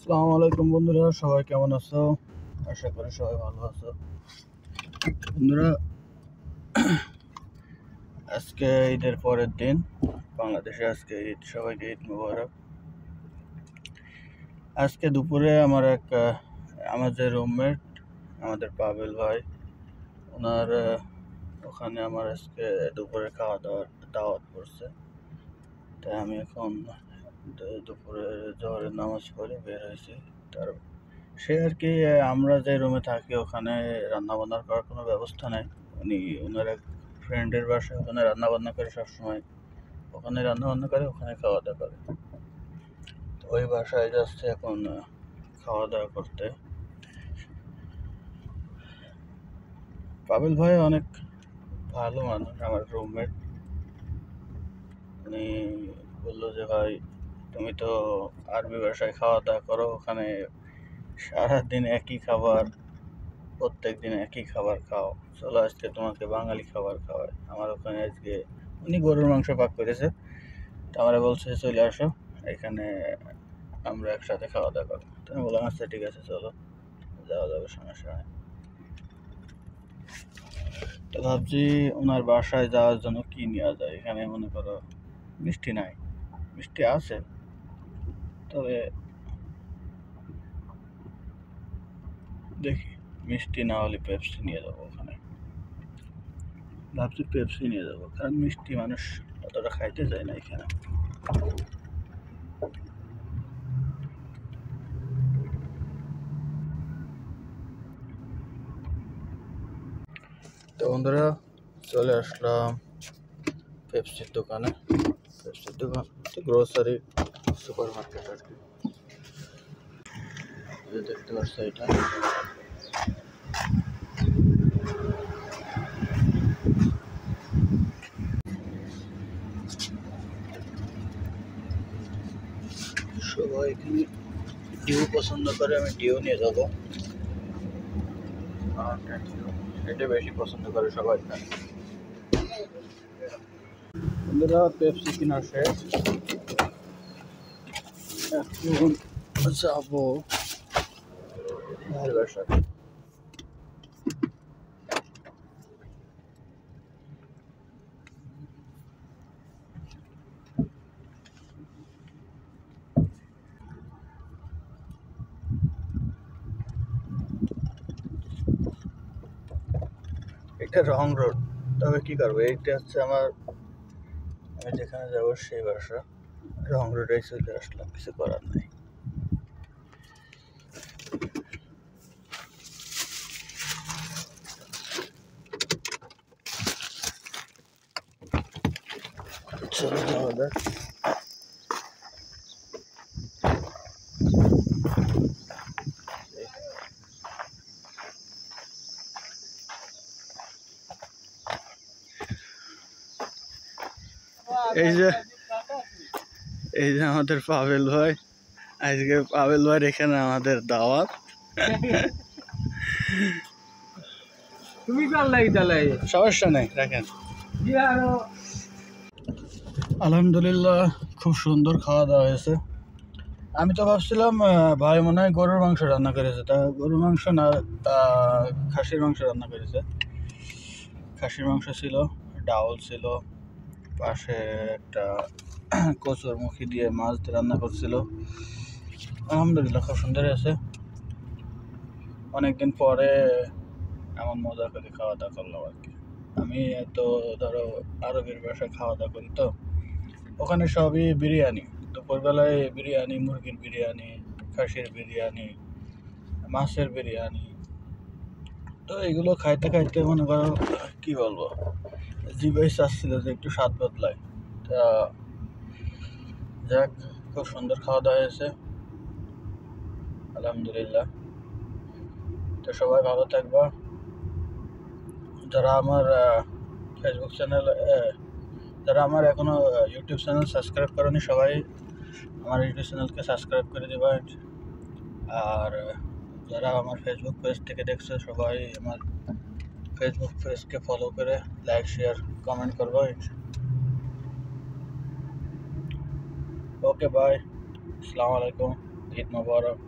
আসসালামু আলাইকুম বন্ধুরা, সবাই কেমন আছো? আশা করি সবাই ভালো আছো। বন্ধুরা, আজকে ঈদের পরের দিন, বাংলাদেশে আজকে ঈদ। সবাইকে ঈদ মোবারক। আজকে দুপুরে আমার যে রুমমেট, আমাদের পাবেল ভাই, ওনার ওখানে আমার আজকে দুপুরে খাওয়া দাওয়ার দাওয়াত পড়ছে। তাই আমি এখন দুপুরে জোহরের নামাজ পড়ে বের হয়েছি। তার সে আর কি, আমরা যে রুমে থাকি ওখানে রান্না বান্না করার কোনো ব্যবস্থা নেই। ওনার এক ফ্রেন্ডের বাসায় ওখানে রান্না বান্না করে, সবসময় ওখানে রান্না বান্না করে, ওখানে খাওয়া দাওয়া করে। তো ওই বাসায় যাচ্ছে এখন খাওয়া দাওয়া করতে। পাবেল ভাই অনেক ভালো মানুষ, আমার রুমমেট। উনি বললো যে, ভাই তুমি তো আরবি বাসায় খাওয়া দাওয়া করো, ওখানে সারাদিন একই খাবার, প্রত্যেক দিন একই খাবার খাও, চলো আজকে তোমাকে বাঙালি খাবার খাওয়ায়। আমার ওখানে আজকে উনি গরুর মাংস পাক করেছে, তো আমরা বলছে চলে আসো, এখানে আমরা একসাথে খাওয়া দাওয়া করবো। তো আমি বললাম আচ্ছা ঠিক আছে, চলো যাওয়া যাবে, সমস্যা নেই। তো ভাবছি ওনার বাসায় যাওয়ার জন্য কি নেওয়া যায়। এখানে মনে করো মিষ্টি নাই, মিষ্টি আছে, তবে দেখি মিষ্টি না হলে পেপসি নিয়ে যাবো। ওখানে ভাবছি পেপসি নিয়ে যাবো, কারণ মিষ্টি মানুষ অতটা খাইতে যায় না এখানে। তো বন্ধুরা, চলে আসলাম পেপসির দোকানে। পেপসির দোকান তো গ্রোসারি সুপার মার্কেট আর কি। দেখতে পাচ্ছ, এটা সবাই এখানে ডিও পছন্দ করে, আমি ডিও নিয়ে যাবো। এটা বেশি পছন্দ করে সবাই। বন্ধুরা, পেপসি কিনা শেষ, এখন যাবো ভাইয়ের বাসায়। এটা রং রোড, তবে কি করবো, এইটা হচ্ছে আমি যেখানে যাবো সেই বাসা। রং রোডে চলে আসলাম, কিছু করার নেই। চলো যাওয়া যাক। এই যে আমাদের পাবেল ভাই, আজকে পাবেল ভাই এখানে আমাদের দাওয়াত। তুমি কার লাগি চালাই, সমস্যা নেই, রাখেন। আলহামদুলিল্লাহ, খুব সুন্দর খাওয়া দাওয়া হয়েছে। আমি তো ভাবছিলাম ভাই মনে হয় গরুর মাংস রান্না করেছে, তা গরুর মাংস না, খাসির মাংস রান্না করেছে। খাসির মাংস ছিল, ডাউল ছিল, পাশে একটা কচুর মুখি দিয়ে মাছ দিয়ে রান্না করছিল। আলহামদুলিল্লাহ, খুব সুন্দর আছে। অনেকদিন পরে এমন মজা করে খাওয়া দাওয়া করলাম আর কি। আমি তো ধরো আরবের বাসায় খাওয়া দাওয়া করি, তো ওখানে সবই বিরিয়ানি। দুপুরবেলায় বিরিয়ানি, মুরগির বিরিয়ানি, খাসির বিরিয়ানি, মাছের বিরিয়ানি। তো এগুলো খাইতে খাইতে মনে করো কি বলবো, জিভেই চাচ্ছিল যে একটু স্বাদ বদলায়। তা যাক, খুব সুন্দর খাওয়া দাওয়া হয়েছে, আলহামদুলিল্লাহ। তো সবাই ভালো থাকবা। যারা আমার ফেসবুক চ্যানেল, যারা আমার এখনো ইউটিউব চ্যানেল সাবস্ক্রাইব করেনি, সবাই আমার ইউটিউব চ্যানেলকে সাবস্ক্রাইব করে দেবা। আর যারা আমার ফেসবুক পেজ থেকে দেখছে, সবাই আমার ফেসবুক পেজকে ফলো করে লাইক, শেয়ার, কমেন্ট করবো। ওকে, বাই, আসসালামু আলাইকুম, ঈদ মোবারক।